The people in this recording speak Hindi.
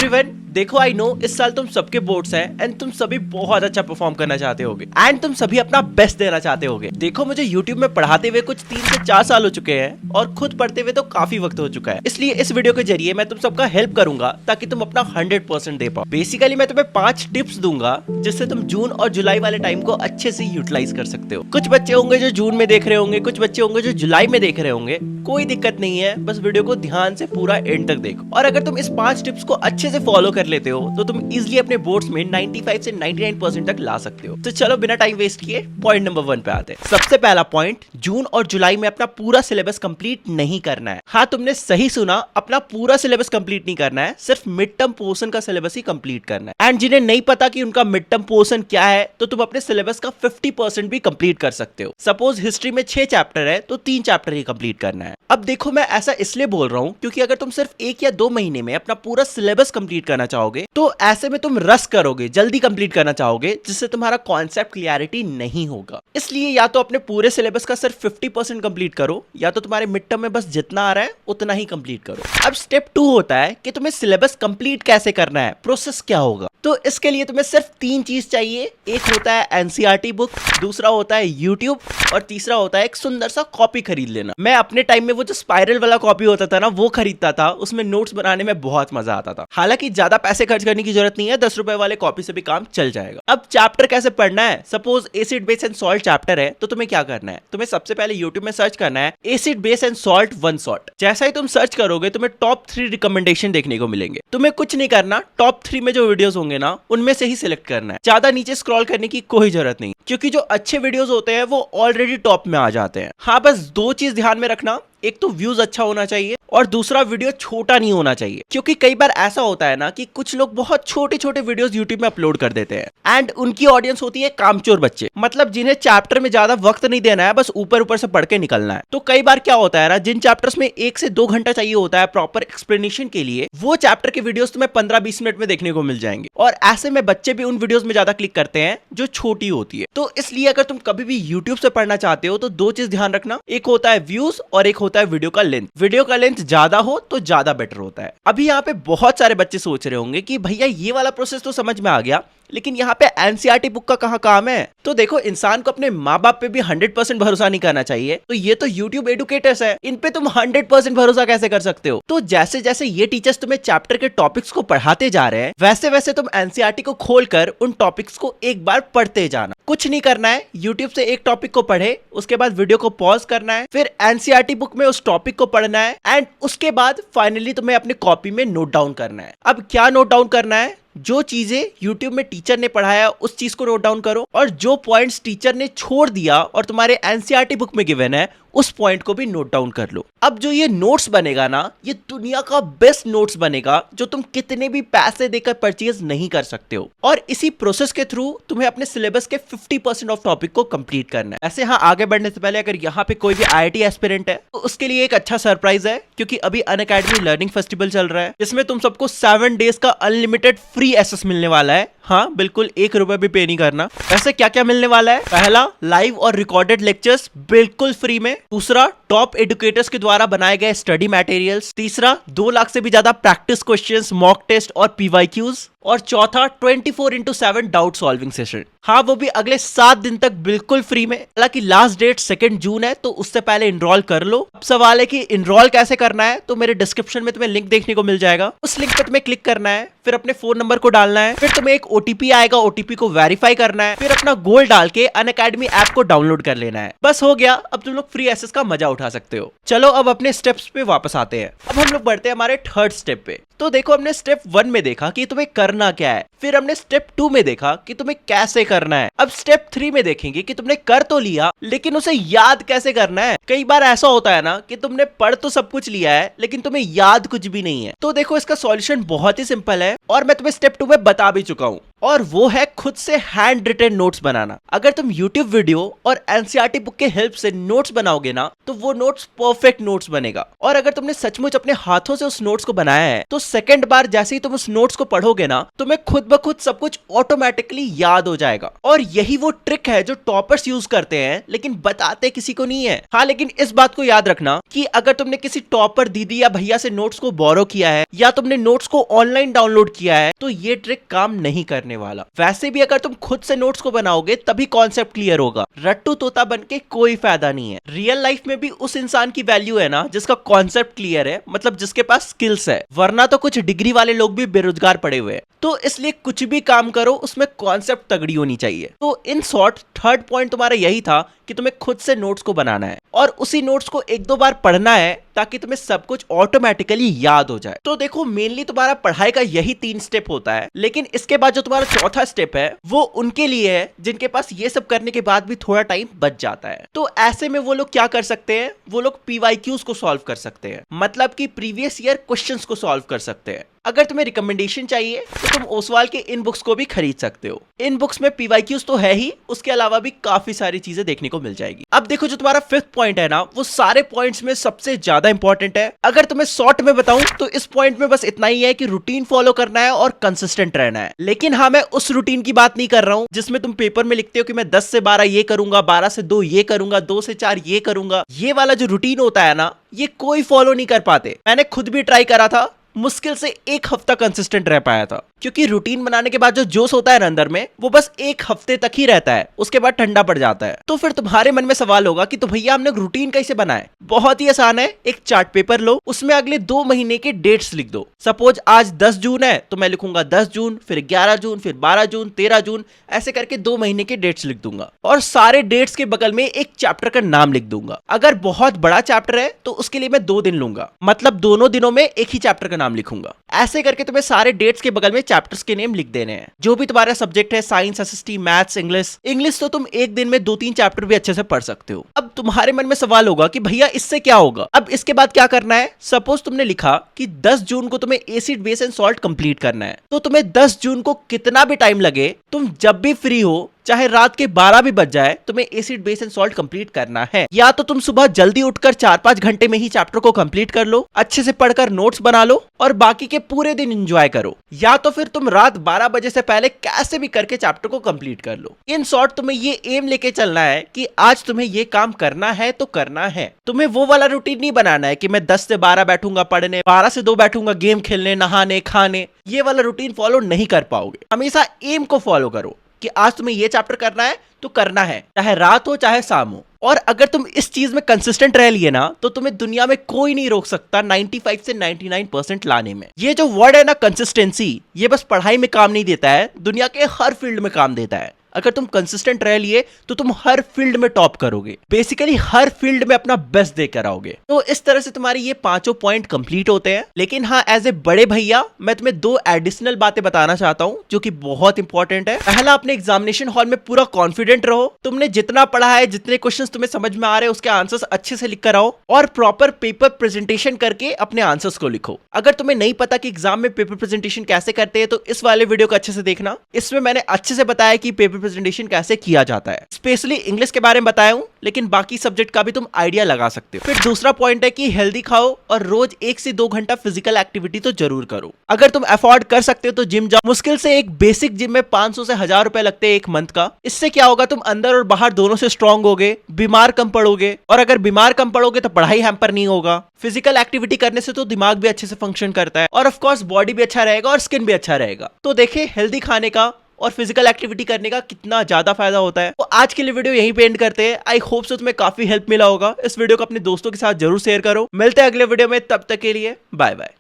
एवरीवन, देखो आई नो इस साल तुम सबके बोर्ड्स हैं एंड तुम सभी बहुत अच्छा परफॉर्म करना चाहते होगे एंड तुम सभी अपना बेस्ट देना चाहते होगे। देखो मुझे YouTube में पढ़ाते हुए कुछ 3 से 4 साल हो चुके हैं और खुद पढ़ते हुए तो काफी वक्त हो चुका है। इसलिए इस वीडियो के जरिए मैं तुम सबका हेल्प करूंगा ताकि तुम अपना 100% दे पाओ। बेसिकली मैं तुम्हें 5 टिप्स दूंगा जिससे तुम जून और जुलाई वाले टाइम को अच्छे से यूटिलाइज कर सकते हो। कुछ बच्चे होंगे जो जून में देख रहे होंगे, कुछ बच्चे होंगे जो जुलाई में देख रहे होंगे, कोई दिक्कत नहीं है, बस वीडियो को ध्यान से पूरा एंड तक देखो। और अगर तुम इस 5 टिप्स को अच्छे से फॉलो कर लेते हो तो तुम इजीली अपने बोर्ड्स में 95 से 99% तक ला सकते हो। तो चलो बिना टाइम वेस्ट किए पॉइंट नंबर 1 पे आते हैं। सबसे पहला पॉइंट, जून और जुलाई में अपना पूरा सिलेबस कंप्लीट नहीं करना है। हाँ, तुमने सही सुना, अपना पूरा सिलेबस कंप्लीट नहीं करना है, सिर्फ मिड टर्म पोर्शन का सिलेबस ही कंप्लीट करना है। एंड जिन्हें नहीं पता कि उनका मिड टर्म पोर्शन क्या है तो तुम अपने सिलेबस का 50% भी कंप्लीट कर सकते हो। सपोज हिस्ट्री में 6 चैप्टर है तो 3 चैप्टर ही कंप्लीट करना है। अब देखो मैं ऐसा इसलिए बोल रहा हूँ क्योंकि अगर तुम सिर्फ 1 या 2 महीने में अपना पूरा सिलेबस कंप्लीट करना चाहोगे तो ऐसे में तुम रश करोगे, जल्दी कंप्लीट करना चाहोगे, जिससे तुम्हारा कॉन्सेप्ट क्लियरिटी नहीं होगा। इसलिए या तो अपने पूरे सिलेबस का सिर्फ 50% कंप्लीट करो या तो तुम्हारे मिड टर्म में बस जितना आ रहा है उतना ही कंप्लीट करो। अब स्टेप 2 होता है कि तुम्हें सिलेबस कंप्लीट कैसे करना है, प्रोसेस क्या होगा। तो इसके लिए तुम्हें सिर्फ 3 चीज चाहिए। एक होता है एनसीईआरटी बुक, दूसरा होता है यूट्यूब और तीसरा होता है एक सुंदर सा कॉपी खरीद लेना। मैं अपने टाइम में वो जो स्पाइरल वाला कॉपी होता था ना वो खरीदता था, उसमें नोट्स बनाने में बहुत मजा आता था। हालांकि ज्यादा पैसे खर्च करने की जरूरत नहीं है, 10 रुपए वाले कॉपी से भी काम चल जाएगा। अब चैप्टर कैसे पढ़ना है, suppose acid base and salt chapter है तो तुम्हें क्या करना है, तुम्हें सबसे पहले यूट्यूब में सर्च करना है acid base and salt 1 shot. जैसा ही तुम सर्च करोगे तुम्हें टॉप 3 रिकमेंडेशन देखने को मिलेंगे। तुम्हें कुछ नहीं करना, टॉप 3 में जो वीडियोस होंगे ना उनमें से ही सिलेक्ट करना है। ज्यादा नीचे स्क्रॉल करने की कोई जरूरत नहीं क्योंकि जो अच्छे वीडियोस होते हैं वो ऑलरेडी टॉप में आ जाते हैं। हाँ, बस 2 चीज ध्यान में रखना, एक तो व्यूज अच्छा होना चाहिए और दूसरा वीडियो छोटा नहीं होना चाहिए। क्योंकि कई बार ऐसा होता है ना कि कुछ लोग बहुत छोटे छोटे वीडियोस यूट्यूब में अपलोड कर देते हैं एंड उनकी ऑडियंस होती है कामचोर बच्चे, मतलब जिन्हें चैप्टर में ज्यादा वक्त नहीं देना है, बस ऊपर ऊपर से पढ़ के निकलना है। तो कई बार क्या होता है ना, जिन चैप्टर्स में 1 से 2 घंटा चाहिए होता है प्रॉपर एक्सप्लेनेशन के लिए, वो चैप्टर के वीडियोस तुम्हें 15-20 मिनट में देखने को मिल जाएंगे। और ऐसे में बच्चे भी उन वीडियोस में ज्यादा क्लिक करते हैं जो छोटी होती है। तो इसलिए अगर तुम कभी भी यूट्यूब से पढ़ना चाहते हो तो 2 चीज ध्यान रखना, एक होता है व्यूज और एक होता है वीडियो का लेंथ। वीडियो का लेंथ ज्यादा हो तो ज्यादा बेटर होता है। अभी यहाँ पे बहुत सारे बच्चे सोच रहे होंगे कि भैया ये वाला प्रोसेस तो समझ में आ गया, लेकिन यहाँ पे एनसीईआरटी बुक का कहाँ काम है। तो देखो, इंसान को अपने माँ बाप पे भी 100% भरोसा नहीं करना चाहिए। तो ये तो यूट्यूब एडुकेटर्स है, इन पे तुम 100% भरोसा कैसे कर सकते हो। तो जैसे जैसे ये टीचर्स तुम्हें चैप्टर के टॉपिक्स को पढ़ाते जा रहे हैं वैसे वैसे तुम एनसीईआरटी को खोलकर उन टॉपिक्स को एक बार पढ़ते जाना। कुछ नहीं करना है, यूट्यूब से एक टॉपिक को पढ़े, उसके बाद वीडियो को पॉज करना है, फिर एनसीईआरटी बुक में उस टॉपिक को पढ़ना है एंड उसके बाद फाइनली तुम्हें अपने कॉपी में नोट डाउन करना है। अब क्या नोट डाउन करना है, जो चीजें YouTube में टीचर ने पढ़ाया उस चीज को नोट डाउन करो और जो पॉइंट्स टीचर ने छोड़ दिया और तुम्हारे एनसीईआरटी बुक में गिवन है उस पॉइंट को भी नोट डाउन कर लो। अब जो ये नोट्स बनेगा ना, ये दुनिया का बेस्ट नोट्स बनेगा जो तुम कितने भी पैसे देकर परचेज नहीं कर सकते हो। और इसी प्रोसेस के थ्रू तुम्हें अपने सिलेबस के 50% ऑफ टॉपिक को कंप्लीट करना है। ऐसे हाँ, आगे बढ़ने से पहले अगर यहाँ पे कोई भी IIT एस्पिरेंट है तो उसके लिए एक अच्छा सरप्राइज है क्योंकि अभी अनअकैडमी लर्निंग फेस्टिवल चल रहा है जिसमें तुम सबको 7 डेज का अनलिमिटेड फ्री एक्सेस मिलने वाला है। हाँ, बिल्कुल 1 रुपए भी पे नहीं करना। वैसे क्या क्या मिलने वाला है, पहला लाइव और रिकॉर्डेड लेक्चर्स बिल्कुल फ्री में, दूसरा टॉप एडुकेटर्स के द्वारा बनाए गए स्टडी मटेरियल्स, तीसरा 2 लाख से भी ज्यादा प्रैक्टिस क्वेश्चंस, मॉक टेस्ट और PYQs, और चौथा 24/7 डाउट सॉल्विंग सेशन। हाँ, वो भी अगले 7 दिन तक बिल्कुल फ्री में। हालांकि लास्ट डेट 2 जून है तो उससे पहले इनरोल कर लो। अब सवाल है कि इनरोल कैसे करना है, तो मेरे डिस्क्रिप्शन में तुम्हें लिंक देखने को मिल जाएगा। उस लिंक पे तुम्हें क्लिक करना है, फिर अपने फोन नंबर को डालना है, फिर तुम्हें एक OTP आएगा, OTP को वेरीफाई करना है, फिर अपना गोल डाल के अनअकैडमी ऐप को डाउनलोड कर लेना है। बस हो गया, अब तुम लोग फ्री एक्सेस का मजा उठा सकते हो। चलो अब अपने स्टेप्स पे वापस आते हैं। अब हम लोग बढ़ते हैं हमारे 3rd स्टेप पे। तो देखो, हमने स्टेप 1 में देखा कि तुम्हें करना क्या है, फिर हमने स्टेप 2 में देखा कि तुम्हें कैसे करना है। अब स्टेप 3 में देखेंगे कि तुमने कर तो लिया लेकिन उसे याद कैसे करना है। कई बार ऐसा होता है ना कि तुमने पढ़ तो सब कुछ लिया है लेकिन तुम्हें याद कुछ भी नहीं है। तो देखो, इसका सॉल्यूशन बहुत ही सिंपल है और मैं तुम्हें स्टेप 2 में बता भी चुका हूँ। और वो है खुद से हैंड रिटन नोट्स बनाना। अगर तुम यूट्यूब वीडियो और एनसीईआरटी बुक के हेल्प से नोट्स बनाओगे ना, तो वो नोट्स परफेक्ट नोट्स बनेगा। और अगर तुमने सचमुच अपने हाथों से उस नोट्स को बनाया है, तो सेकंड बार जैसे ही तुम उस नोट्स को पढ़ोगे ना, तुम्हें खुद ब खुद सब कुछ ऑटोमेटिकली याद हो जाएगा। और यही वो ट्रिक है जो टॉपर्स यूज करते हैं, लेकिन बताते किसी को नहीं है। हाँ, लेकिन इस बात को याद रखना कि अगर तुमने किसी टॉपर दीदी या भैया से नोट्स को बोरो किया है या तुमने नोट्स को ऑनलाइन डाउनलोड किया है, तो ये ट्रिक काम नहीं करने वाला। वैसे भी अगर तुम खुद से नोट्स को बनाओगे तभी कॉन्सेप्ट क्लियर होगा। रट्टू तोता बन के कोई फायदा नहीं है। रियल लाइफ में भी उस इंसान की वैल्यू है ना जिसका कॉन्सेप्ट क्लियर है, मतलब जिसके पास स्किल्स है। वरना तो कुछ डिग्री वाले लोग भी बेरोजगार पड़े हुए हैं। तो इसलिए कुछ भी काम करो उसमें कॉन्सेप्ट तगड़ी होनी चाहिए। तो इन शॉर्ट थर्ड पॉइंट तुम्हारा यही था कि तुम्हें खुद से नोट्स को बनाना है और उसी नोट्स को एक दो बार पढ़ना है ताकि तुम्हें सब कुछ ऑटोमेटिकली याद हो जाए। तो देखो, मेनली तुम्हारा पढ़ाई का यही 3 स्टेप होता है, लेकिन इसके बाद जो तुम्हारा चौथा स्टेप है वो उनके लिए है जिनके पास ये सब करने के बाद भी थोड़ा टाइम बच जाता है। तो ऐसे में वो लोग क्या कर सकते हैं, वो लोग PYQs को सॉल्व कर सकते हैं, मतलब कि प्रीवियस ईयर क्वेश्चंस को सॉल्व कर सकते हैं। अगर तुम्हें रिकमेंडेशन चाहिए तो तुम ओसवाल के इन बुक्स को भी खरीद सकते हो। इन बुक्स में PYQs तो है ही, उसके अलावा भी काफी सारी चीजें देखने को मिल जाएगी। अब देखो, जो तुम्हारा 5th पॉइंट है ना, वो सारे पॉइंट्स में सबसे ज्यादा इंपॉर्टेंट है। अगर तुम्हें शॉर्ट में बताऊं तो इस पॉइंट में बस इतना ही है कि रूटीन फॉलो करना है और कंसिस्टेंट रहना है। लेकिन हाँ, मैं उस रूटीन की बात नहीं कर रहा हूं जिसमें तुम पेपर में लिखते हो कि मैं 10 से 12 ये करूंगा, 12 से 2 ये करूंगा, 2 से 4 ये करूंगा। ये वाला जो रूटीन होता है ना, ये कोई फॉलो नहीं कर पाते। मैंने खुद भी ट्राई करा था, मुश्किल से 1 हफ्ता कंसिस्टेंट रह पाया था, क्योंकि रूटीन बनाने के बाद जो जोश होता है ना अंदर में, वो बस 1 हफ्ते तक ही रहता है, उसके बाद ठंडा पड़ जाता है। तो फिर तुम्हारे मन में सवाल होगा कि तो भैया हमने रूटीन कैसे बनाए? बहुत ही आसान है। एक चार्ट पेपर लो, उसमें अगले 2 महीने के डेट्स लिख दो। सपोज आज 10 जून है तो मैं लिखूंगा 10 जून, फिर 11 जून, फिर 12 जून, 13 जून, ऐसे करके 2 महीने के डेट्स लिख दूंगा और सारे डेट्स के बगल में एक चैप्टर का नाम लिख दूंगा। अगर बहुत बड़ा चैप्टर है तो उसके लिए मैं 2 दिन लूंगा, मतलब दोनों दिनों में एक ही चैप्टर का नाम लिखूंगा। ऐसे करके तुम्हें सारे डेट्स के बगल में चैप्टर्स के नेम लिख देने हैं। जो भी तुम्हारा सब्जेक्ट है, साइंस, एसएसटी, मैथ्स, इंग्लिश तो तुम एक दिन में 2-3 चैप्टर भी अच्छे से पढ़ सकते हो। अब तुम्हारे मन में सवाल होगा कि भैया इससे क्या होगा? अब इसके बाद क्या करना है? सपोज तुमने लिखा कि 10 जून को तुम्हें acid, base and salt complete करना है, तो तुम्हें 10 जून को कितना भी टाइम लगे, तुम जब भी फ्री हो, चाहे रात के 12 भी बज जाए, तुम्हें acid, base and salt complete करना है। या तो तुम सुबह जल्दी उठकर 4-5 घंटे में ही चैप्टर को कंप्लीट कर लो, अच्छे से पढ़कर नोट्स बना लो और बाकी के पूरे दिन एंजॉय करो। या तो फिर तुम रात 12 बजे से पहले कैसे भी करके चैप्टर को कंप्लीट कर लो। इन शॉर्ट तुम्हें ये एम लेके चलना है कि आज तुम्हें ये काम करना है तो करना है। तुम्हें वो वाला रूटीन नहीं बनाना है कि मैं 10 से 12 बैठूंगा पढ़ने, 12 से 2 बैठूंगा गेम खेलने, नहाने, खाने। ये वाला रूटीन फॉलो नहीं कर पाओगे। हमेशा एम को फॉलो करो कि आज तुम्हें ये चैप्टर करना है तो करना है, चाहे रात हो चाहे शाम हो। और अगर तुम इस चीज में कंसिस्टेंट रह लिए ना, तो तुम्हें दुनिया में कोई नहीं रोक सकता 95 से 99% लाने में। ये जो वर्ड है ना, कंसिस्टेंसी, ये बस पढ़ाई में काम नहीं देता है, दुनिया के हर फील्ड में काम देता है। अगर तुम कंसिस्टेंट रह लिए तो तुम हर फील्ड में टॉप करोगे, बेसिकली हर फील्ड में अपना बेस्ट देकर आओगे। तो इस तरह से तुम्हारी ये 5 पॉइंट कंप्लीट होते हैं। लेकिन हाँ, एज ए बड़े भैया मैं तुम्हें 2 एडिशनल बातें बताना चाहता हूँ जो कि बहुत इंपॉर्टेंट है। पहला, अपने एग्जामिनेशन हॉल में पूरा कॉन्फिडेंट रहो। तुमने जितना पढ़ा है, जितने क्वेश्चन तुम्हें समझ में आ रहे हैं, उसके आंसर्स अच्छे से लिख कर आओ और प्रॉपर पेपर प्रेजेंटेशन करके अपने आंसर्स को लिखो। अगर तुम्हें नहीं पता कि एग्जाम में पेपर प्रेजेंटेशन कैसे करते हैं, तो इस वाले वीडियो को अच्छे से देखना। इसमें मैंने अच्छे से बताया कि पेपर प्रेजेंटेशन कैसे किया जाता है। स्पेशली इंग्लिश के बारे में बताया हूं, लेकिन बाकी सब्जेक्ट का भी तुम आइडिया लगा सकते हो। फिर दूसरा पॉइंट है कि हेल्दी खाओ और रोज 1 से 2 घंटा फिजिकल एक्टिविटी तो जरूर करो। अगर तुम अफोर्ड कर सकते हो तो जिम जाओ। मुश्किल से एक बेसिक जिम में 500 से 1000 रुपए लगते हैं 1 मंथ का। इससे क्या होगा, तुम अंदर और बाहर दोनों से स्ट्रांग होगे, बीमार कम पड़ोगे। और अगर बीमार कम पड़ोगे तो पढ़ाई हैम्पर नहीं होगा। फिजिकल एक्टिविटी करने से तो दिमाग भी अच्छे से फंक्शन करता है और ऑफ कोर्स बॉडी भी अच्छा रहेगा और स्किन भी अच्छा रहेगा। तो देखिए, हेल्दी खाने का और फिजिकल एक्टिविटी करने का कितना ज्यादा फायदा होता है। तो आज के लिए वीडियो यहीं पे एंड करते हैं। आई होप सो तुम्हें काफी हेल्प मिला होगा। इस वीडियो को अपने दोस्तों के साथ जरूर शेयर करो। मिलते हैं अगले वीडियो में, तब तक के लिए बाय बाय।